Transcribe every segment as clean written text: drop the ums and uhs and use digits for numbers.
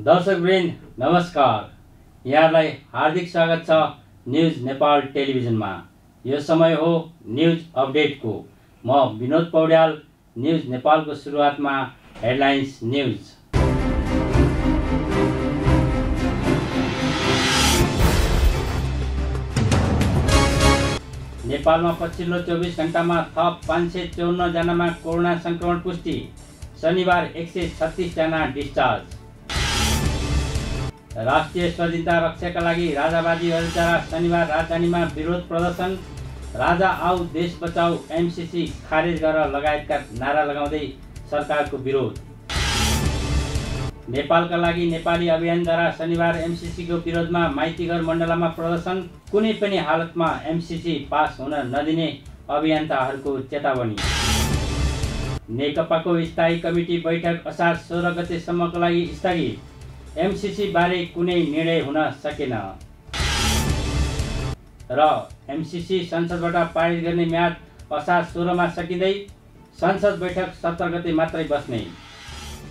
दर्शकवृन्द नमस्कार। यहाँलाई हार्दिक स्वागत छ न्यूज नेपाल टेलिभिजनमा। यो समय हो न्यूज अपडेटको। म विनोद पौड्याल। न्यूज नेपालको सुरुवातमा हेडलाइन्स न्यूज। नेपालमा पछिल्लो 24 घण्टामा थप 554 जनामा कोरोना संक्रमण पुष्टि। शनिबार 136 जना डिस्चार्ज। राष्ट्रिय स्वाधीनता रक्षाका लागि राजावादीहरूद्वारा शनिबार राजधानीमा विरोध प्रदर्शन। राजा आऊ देश बचाऊ एमसीसी खारेज गर लगायतका नारा लगाउँदै सरकारको विरोध। नेपालका लागि नेपाली अभियानद्वारा शनिबार एमसीसीको विरोधमा माइतीघर मण्डलामा प्रदर्शन। कुनै पनि हालतमा एमसीसी पास हुन नदिने अभियन्ताहरूको चेतावनी। नेकपाको स्थायी कमिटी बैठक असार 16 गतेसम्मको लागि स्थगित। एमसीसी बारे कुनै निर्णय हुन सकेन। र एमसीसी संसदबाट पारित गर्ने म्याद असार 16 मा सकिँदै संसद बैठक 17 गते मात्रै बस्ने।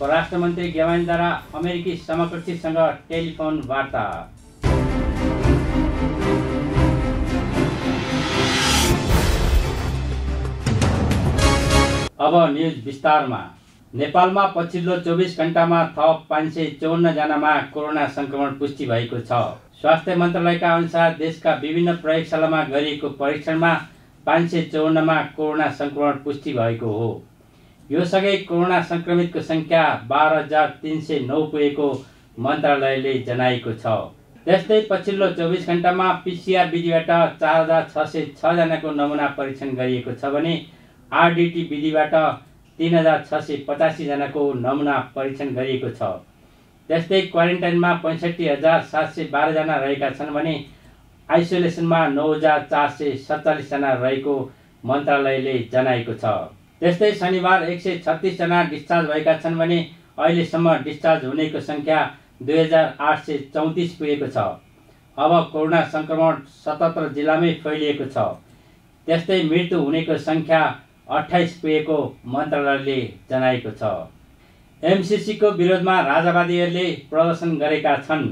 परराष्ट्र मन्त्री गेवानीद्वारा अमेरिकी समकक्षीसँग टेलिफोन वार्ता। अब न्यूज विस्तारमा। नेपालमा पछिल्लो 24 घण्टामा थप 554 जनामा कोरोना संक्रमण पुष्टि भएको छ। स्वास्थ्य मन्त्रालयका अनुसार देशका विभिन्न प्रयोगशालामा गरिएको परीक्षणमा 554 मा कोरोना संक्रमण पुष्टि भएको हो। यो सँगै कोरोना संक्रमितको संख्या 12,309 पुगेको मन्त्रालयले जनाएको छ। त्यस्तै पछिल्लो 24 घण्टामा पीसीआर विधिबाट 4,606 जनाको नमुना परीक्षण गरिएको छ भने आरडीटी विधिबाट 3,685 जनाको नमुना परीक्षण गरिएको छ। त्यस्तै क्वारेन्टाइनमा 65,712 जना रहेका छन् भने आइसोलेसनमा 9,447 जना रहेको मन्त्रालयले जनाएको छ। त्यस्तै शनिबार 136 जना डिस्चार्ज भएका छन् भने अहिलेसम्म डिस्चार्ज हुनेको संख्या 2,834 पुगेको छ। अब कोरोना संक्रमण 77 जिल्लामै फैलिएको छ। त्यस्तै मृत्यु हुनेको संख्या 28 पुगेको मन्त्रालयले जनाएको छ। एमसीसीको विरोधमा राजावादीहरूले प्रदर्शन गरेका छन्।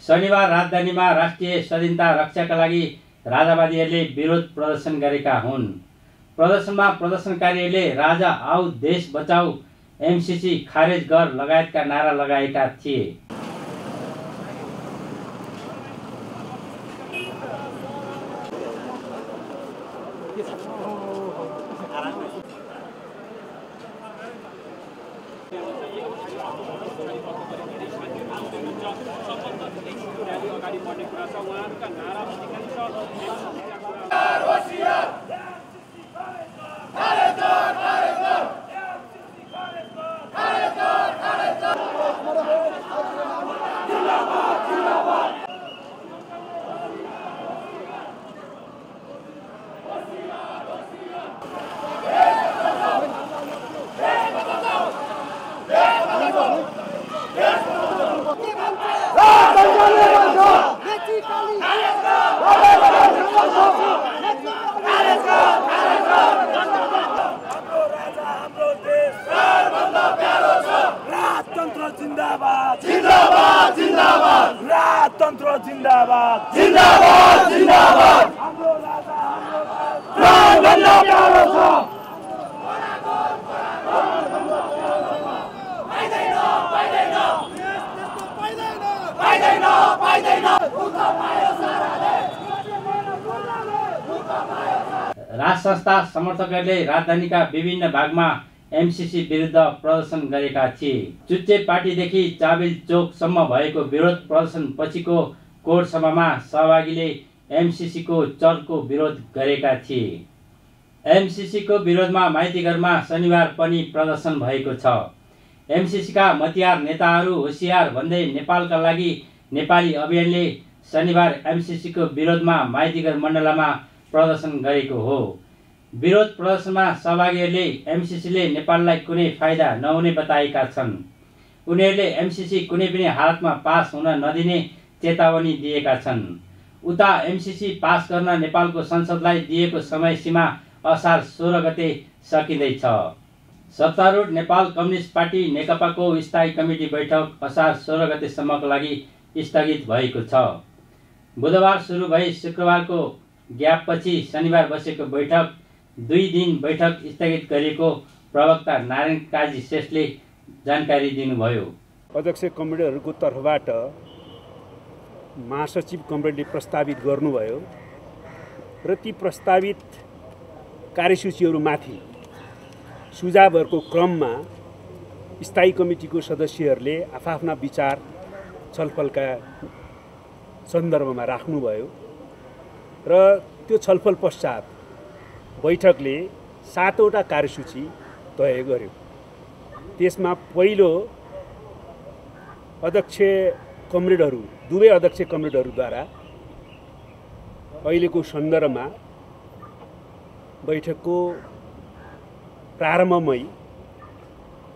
शनिबार राजधानीमा राष्ट्रिय स्वाधीनता रक्षाका लागि राजावादीहरूले विरोध प्रदर्शन गरेका हुन्। प्रदर्शनमा प्रदर्शनकारीहरूले राजा आऊ देश बचाऊ एमसीसी खारेज गर लगायतका नारा लगाएका थिए। राज संस्था समर्थकहरूले राजधानीका विभिन्न भागमा एमसीसी विरुद्ध प्रदर्शन गरेका थिए। चुच्चे पार्टीदेखि चाबिल चोकसम्म भएको विरोध प्रदर्शन पछिको कोर्ट सभामा सहभागीले एमसीसीको चलको विरोध गरेका थिए। एमसीसीको विरोधमा माइतीघरमा शनिबार पनि प्रदर्शन भएको छ। एमसीसीका मतियार नेताहरू होसियार भन्दै नेपालका लागि नेपाली अभियानले शनिबार एमसीसीको विरोधमा माइतीघर मण्डलामा प्रदर्शन गरेको हो। विरोध प्रदर्शनमा सहभागीहरूले एमसीसीले नेपाललाई कुनै फाइदा नहुने बताएका छन्। उनीहरूले एमसीसी कुनै पनि हालतमा पास हुन नदिने चेतावनी दिएका छन्। उता एमसीसी पास गर्न नेपालको संसदलाई दिएको समय सीमा असार 16 गते सकिँदैछ। सत्तारूढ नेपाल कम्युनिस्ट पार्टी नेकपाको स्थायी कमिटी बैठक असार 16 गतेसम्मको लागि स्थगित भएको छ। बुधबार सुरु भई शुक्रबारको ग्यापपछि शनिबार बसेको बैठक 2 दिन बैठक स्थगित गरिएको प्रवक्ता नारायण काजी श्रेष्ठले जानकारी दिनुभयो। अध्यक्ष कमरेडहरूको तर्फबाट महासचिव कमरेडले प्रस्तावित गर्नुभयो र ती प्रस्तावित कार्यसूचीहरूमाथि सुझावहरूको क्रममा स्थायी कमिटीको सदस्यहरूले आफ्ना विचार छलफलका सन्दर्भमा राख्नुभयो र त्यो छलफल पश्चात बैठकले 7 वटा कार्यसूची तय गर्यो। त्यसमा पहिलो अध्यक्ष कमरेडहरू दुवै अध्यक्ष कमरेडहरूद्वारा अहिलेको सन्दर्भमा बैठकको प्रारम्भमै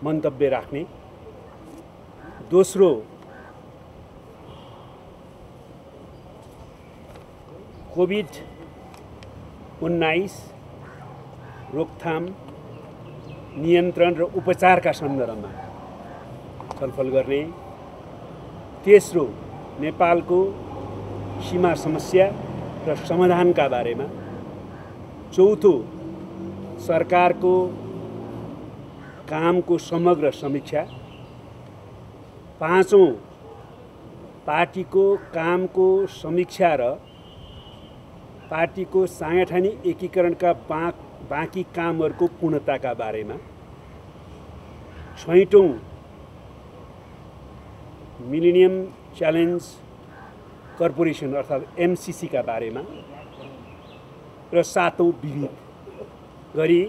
मन्तव्य राख्ने, दोस्रो कोभिड-19 रोकथाम नियन्त्रण र उपचारका सन्दर्भमा छलफल गर्ने, तेस्रो नेपालको सीमा समस्या र समाधानका बारेमा, चौथो सरकारको कामको समग्र समीक्षा, पाँचौं पार्टीको कामको समीक्षा र पार्टीको सांगठनिक एकीकरणका बाँकी कामहरूको पूर्णताका बारेमा, छैटौं मिलेनियम च्यालेन्ज कर्पोरेसन अर्थात् एमसीसी का बारेमा र सातौं विविध गरी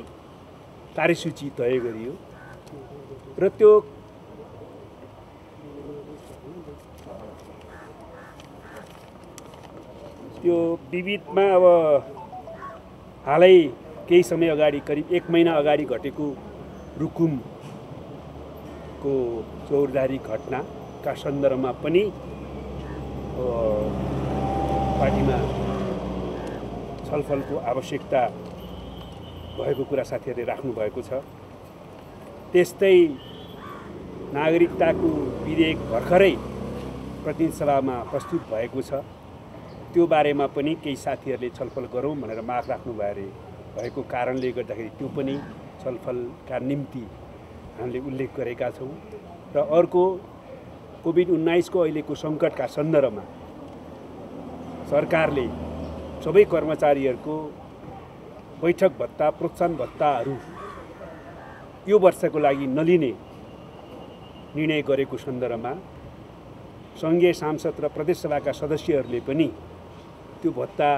कार्यसूची तय गरियो र त्यो विविधमा अब हालै केही समय अगाडि करिब 1 महिना अगाडि घटेको रुकुमको चौरदारी घटनाका सन्दर्भमा पनि पार्टीमा छलफलको आवश्यकता भएको कुरा साथीहरूले राख्नु भएको छ। त्यस्तै नागरिकताको विधेयक भर्खरै प्रतिनिधि सभामा प्रस्तुत भएको छ, त्यो बारेमा पनि केही साथीहरूले छलफल गरौँ भनेर माग राख्नु भएको कारणले गर्दाखेरि त्यो पनि छलफलका निम्ति हामीले उल्लेख गरेका छौँ। र अर्को कोभिड-19 को अहिलेको सङ्कटका सन्दर्भमा सरकारले सबै कर्मचारीहरूको बैठक भत्ता प्रोत्साहन भत्ताहरू यो वर्षको लागि नलिने निर्णय गरेको सन्दर्भमा सङ्घीय सांसद र प्रदेश सभाका सदस्यहरूले पनि त्यो भत्ता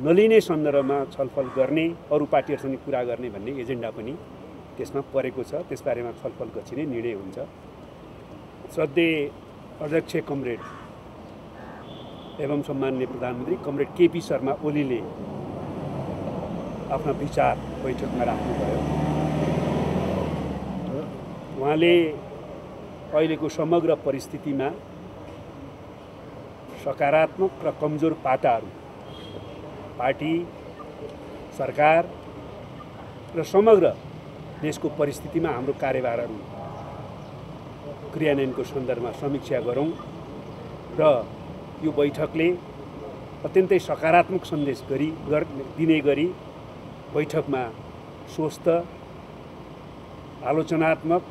नलिने सन्दर्भमा छलफल गर्ने, अरू पार्टीहरूसँग कुरा गर्ने भन्ने एजेन्डा पनि त्यसमा परेको छ। त्यसबारेमा छलफल पछि नै निर्णय हुन्छ। सधैँ अध्यक्ष कमरेड एवं सम्माननीय प्रधानमन्त्री कमरेड केपी शर्मा ओलीले आफ्ना विचार बैठकमा राख्नुभयो। उहाँले अहिलेको समग्र परिस्थितिमा सकारात्मक र कमजोर पाटाहरू पार्टी, सरकार र समग्र देशको परिस्थितिमा हाम्रो कार्यभारहरू क्रियान्वयनको सन्दर्भमा समीक्षा गरौँ र यो बैठकले अत्यन्तै सकारात्मक सन्देश दिने गरी बैठकमा स्वस्थ, आलोचनात्मक,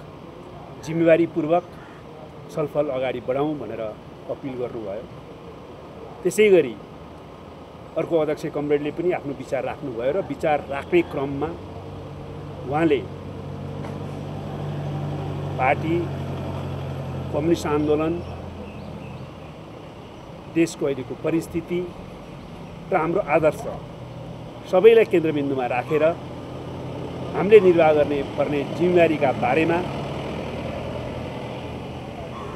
जिम्मेवारीपूर्वक छलफल अगाडि बढाउँ भनेर अपिल गर्नुभयो। त्यसै गरी अर्को अध्यक्ष कमरेडले पनि आफ्नो विचार राख्नुभयो र विचार राख्ने क्रममा उहाँले पार्टी, कम्युनिस्ट आन्दोलन, देशको अहिलेको परिस्थिति र हाम्रो आदर्श सबैलाई केन्द्रबिन्दुमा राखेर हामीले निर्वाह गर्ने पर्ने जिम्मेवारीका बारेमा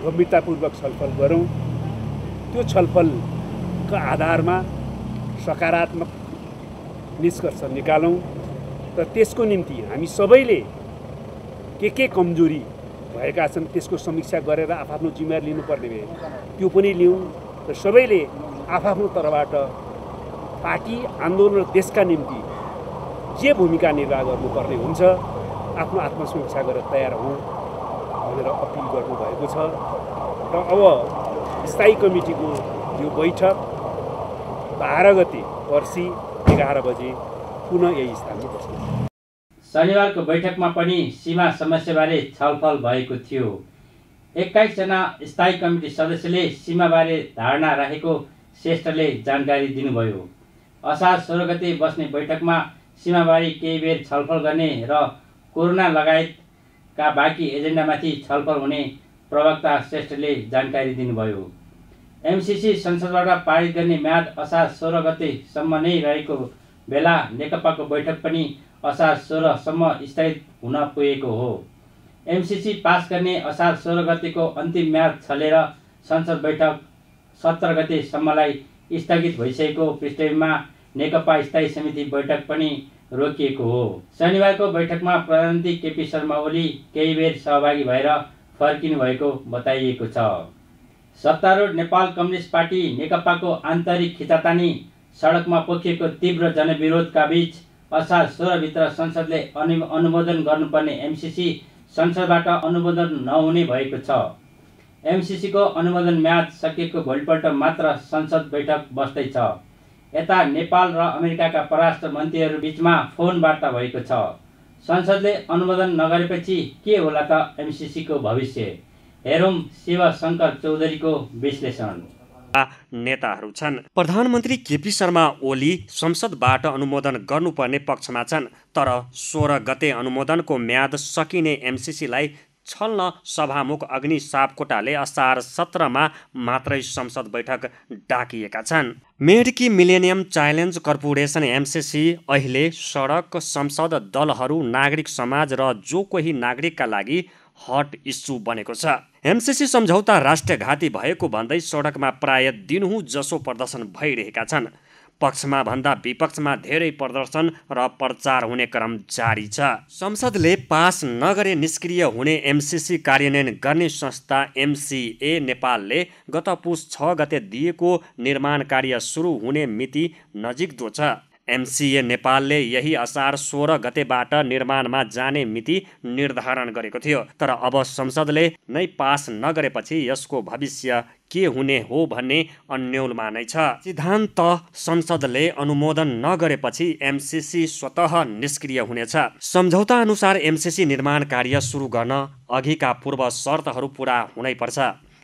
गम्भीरतापूर्वक छलफल गरौँ। त्यो छलफलका आधारमा सकारात्मक निष्कर्ष निकालौँ र त्यसको निम्ति हामी सबैले के कमजोरी भएका छन् त्यसको समीक्षा गरेर आफ्नो जिम्मेवारी लिनुपर्ने भए त्यो पनि लिउँ र सबैले आफ्नो तर्फबाट पार्टी, आन्दोलन र देशका निम्ति जे भूमिका निर्वाह गर्नुपर्ने हुन्छ आफ्नो आत्मसमीक्षा गरेर तयार हौँ भनेर अपिल गर्नुभएको छ र अब स्थायी कमिटीको यो बैठक 12 गते पर्सि 11 बजे पुनः यही स्थानमा बस्नेछ। शनिबारको बैठकमा पनि सीमा समस्याबारे छलफल भएको थियो। 21 जना स्थायी कमिटी सदस्यले सीमाबारे धारणा राखेको श्रेष्ठले जानकारी दिनुभयो। असार 16 गते बस्ने बैठकमा सीमाबारे केही बेर छलफल गर्ने र कोरोना लगायतका बाँकी एजेन्डामाथि छलफल हुने प्रवक्ता श्रेष्ठले जानकारी दिनुभयो। एमसीसी संसदबाट पारित गर्ने म्याद असार 16 गतेसम्म नै रहेको बेला नेकपाको बैठक पनि असार 16 सम्म स्थगित हुन पुगेको हो। एमसीसी पास गर्ने असार 16 गतेको अन्तिम म्याद छलेर संसद बैठक 17 गतेसम्मलाई स्थगित भइसकेको पृष्ठभूमिमा नेकपा स्थायी समिति बैठक पनि रोकिएको हो। शनिबारको बैठकमा प्रधानमन्त्री केपी शर्मा ओली केही बेर सहभागी भएर फर्किनु भएको बताइएको छ। सत्तारूढ नेपाल कम्युनिस्ट पार्टी नेकपाको आन्तरिक खिचातानी सडकमा पोखिएको तीव्र जनविरोधका बीच असार 16 भित्र संसदले अनुमोदन गर्नुपर्ने एमसीसी संसदबाट अनुमोदन नहुने भएको छ। एमसीसीको अनुमोदन म्याद सकिएको भोलिपल्ट मात्र संसद बैठक बस्दैछ। यता नेपाल र अमेरिकाका परराष्ट्र मन्त्रीहरू बीचमा फोन वार्ता भएको छ। संसदले अनुमोदन नगरेपछि के होला त एमसीसीको भविष्य? हेरौँ शिवशंकर चौधरीको विश्लेषण। नेताहरू छन्। प्रधानमन्त्री केपी शर्मा ओली संसदबाट अनुमोदन गर्नुपर्ने पक्षमा छन्, तर 16 गते अनुमोदनको म्याद सकिने एमसीसीलाई छल्न सभामुख अग्नि सापकोटाले असार 17मा मात्रै संसद बैठक डाकिएका छन्। Medki millennium challenge corporation MCC अहिले सडक, संसद दलहरू, नागरिक समाज र जो कोही नागरिकका लागि हट इस्यु बनेको छ। एमसीसी सम्झौता राष्ट्रघाती भएको भन्दै सडकमा प्राय दिनहुँ जसो प्रदर्शन भइरहेका छन्। पक्षमा भन्दा विपक्षमा धेरै प्रदर्शन र प्रचार हुने क्रम जारी छ। संसदले पास नगरे निष्क्रिय हुने एमसीसी कार्यान्वयन गर्ने संस्था एमसीए नेपालले गत पुस 6 गते दिएको निर्माण कार्य सुरु हुने मिति नजिक्दो छ। एमसीए नेपालले यही असार 16 गतेबाट निर्माणमा जाने मिति निर्धारण गरेको थियो, तर अब संसदले नै पास नगरेपछि यसको भविष्य के हुने हो भन्ने अन्यलमा नै छ। सिद्धान्त संसदले अनुमोदन नगरेपछि एमसीसी स्वतः निष्क्रिय हुनेछ। सम्झौता अनुसार एमसीसी निर्माण कार्य सुरु गर्न अघिका पूर्व शर्तहरू पूरा हुनै पर्छ।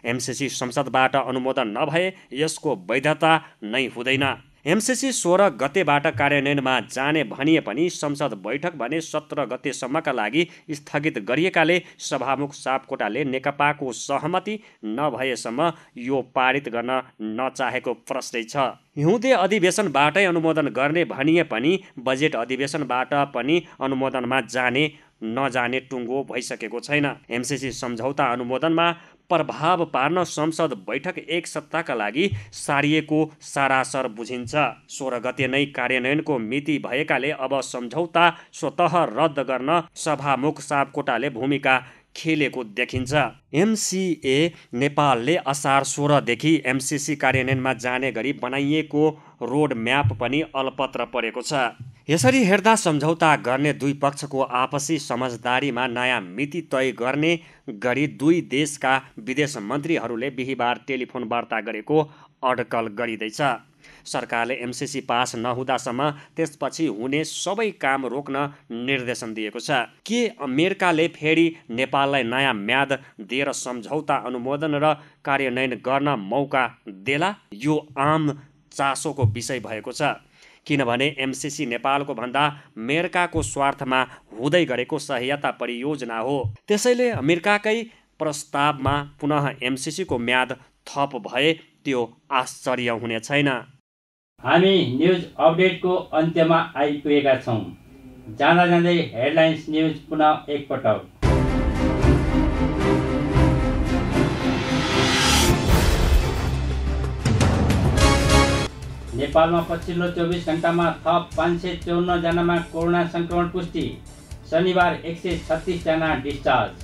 एमसीसी संसदबाट अनुमोदन नभए यसको वैधता नै हुँदैन। एमसीसी 16 गतेबाट कार्यान्वयनमा जाने भनिए पनि संसद बैठक भने 17 गतेसम्मका लागि स्थगित गरिएकाले सभामुख सापकोटाले नेकपाको सहमति नभएसम्म यो पारित गर्न नचाहेको प्रश्नै छ। हिउँदे अधिवेशनबाटै अनुमोदन गर्ने भनिए पनि बजेट अधिवेशनबाट पनि अनुमोदनमा जाने नजाने टुङ्गो भइसकेको छैन। एमसीसी सम्झौता अनुमोदनमा प्रभाव पार्न संसद बैठक एक सप्ताहका लागि सारिएको सरासर बुझिन्छ। 16 गते नै कार्यान्वयनको मिति भएकाले अब सम्झौता स्वतः रद्द गर्न सभामुख सापकोटाले भूमिका खेलेको देखिन्छ। एमसीए नेपालले असार 16 देखि एमसीसी कार्यान्वयनमा जाने गरी बनाइएको रोड म्याप पनि अलपत्र परेको छ। यसरी हेर्दा सम्झौता गर्ने दुई पक्षको आपसी समझदारीमा नयाँ मिति तय गर्ने गरी दुई देशका विदेश मन्त्रीहरूले बिहिबार टेलिफोन वार्ता गरेको अड्कल गरिँदैछ। सरकारले एमसीसी पास नहुँदासम्म त्यसपछि हुने सबै काम रोक्न निर्देशन दिएको छ। के अमेरिकाले फेरि नेपाललाई नयाँ म्याद दिएर सम्झौता अनुमोदन र कार्यान्वयन गर्न मौका देला? यो आम चासोको विषय भएको छ, किनभने एमसीसी नेपालको भन्दा अमेरिकाको स्वार्थमा हुँदै गरेको सहायता परियोजना हो। त्यसैले अमेरिकाकै प्रस्तावमा पुनः एमसीसीको म्याद थप भए त्यो आश्चर्य हुने छैन। हामी न्युज अपडेटको अन्त्यमा आइपुगेका छौँ। जाँदा जाँदै हेडलाइन्स न्युज पुनः एकपटक। नेपालमा पछिल्लो 24 घण्टामा थप 554 जनामा कोरोना संक्रमण पुष्टि। शनिबार 136 जना डिस्चार्ज।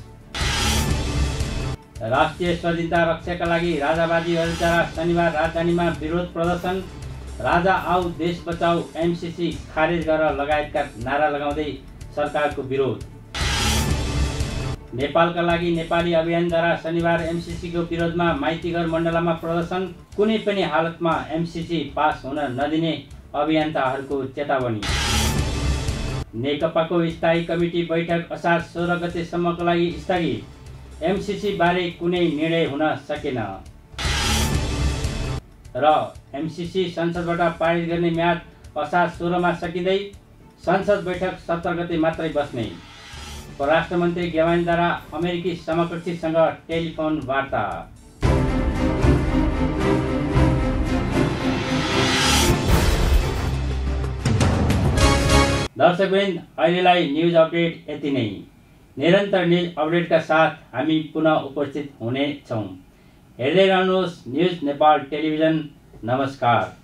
राष्ट्रिय स्वाधीनता रक्षाका लागि राजावादीहरूद्वारा शनिबार राजधानीमा विरोध प्रदर्शन। राजा आऊ देश बचाऊ एमसीसी खारेज गर लगायतका नारा लगाउँदै सरकारको विरोध। नेपालका लागि नेपाली अभियानद्वारा शनिबार एमसिसीको विरोधमा माइतीघर मण्डलामा प्रदर्शन, कुनै पनि हालतमा एमसिसी पास हुन नदिने अभियन्ताहरूको चेतावनी। नेकपाको स्थायी कमिटी बैठक असार 16 गतेसम्मको लागि स्थगित, एमसिसी बारे कुनै निर्णय हुन सकेन। र एमसिसी संसदबाट पारित गर्ने म्याद असार 16 मा सकिँदै संसद बैठक 17 गते मात्रै बस्ने। परराष्ट्र मन्त्री गेवानीद्वारा अमेरिकी समकक्षीसँग टेलिफोन वार्ता। दर्शकवृन्द, अहिलेलाई न्युज अपडेट यति नै। निरन्तर न्युज अपडेटका साथ हामी पुनः उपस्थित हुनेछौँ। हेर्दै रहनुहोस् न्युज नेपाल टेलिभिजन। नमस्कार।